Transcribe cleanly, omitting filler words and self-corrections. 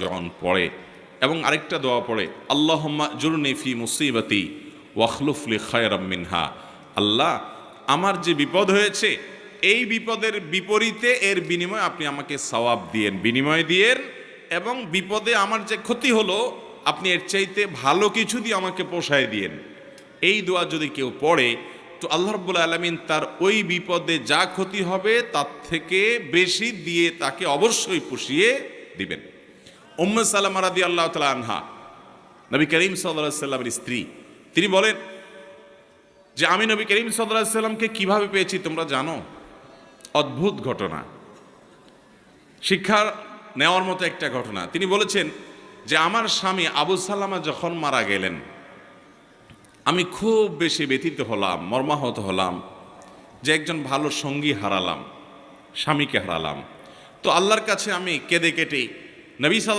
যখন পড়ে এবং আরেকটা দোয়া পড়ে আল্লাহুম্মা জুরনি ফি মুসিবাতি ওয়াখলুফ লি খায়রাম মিনহা, আল্লাহ আমার যে বিপদ হয়েছে এই বিপদের বিপরীতে এর বিনিময়ে আপনি আমাকে সওয়াব দিয়েন, বিনিময় দিয়েন, এবং বিপদে আমার যে ক্ষতি হলো আপনি এর চাইতে ভালো কিছু দিয়ে আমাকে পোষায় দিয়েন। এই দোয়া যদি কেউ পড়ে তো আল্লাহ রাব্বুল আলামিন তার ওই বিপদে যা ক্ষতি হবে তার থেকে বেশি দিয়ে তাকে অবশ্যই পুষিয়ে দিবেন। উম্মে সালামা রাদিয়াল্লাহু তাআলা আনহা, নবী করিম সাল্লাল্লাহু আলাইহি সাল্লামের স্ত্রী, তিনি বলেন যে আমি নবী করিম সাল্লাল্লাহু আলাইহি সাল্লামকে কিভাবে পেয়েছি তোমরা জানো? অদ্ভুত ঘটনা, শিক্ষা নেওয়ার মতো একটা ঘটনা। তিনি বলেছেন যে আমার স্বামী আবু সালামা যখন মারা গেলেন আমি খুব বেশি ব্যথিত হলাম, মর্মাহত হলাম যে একজন ভালো সঙ্গী হারালাম, স্বামীকে হারালাম। তো আল্লাহর কাছে আমি কেঁদে কেটে নবী সাল্লাল্লাহু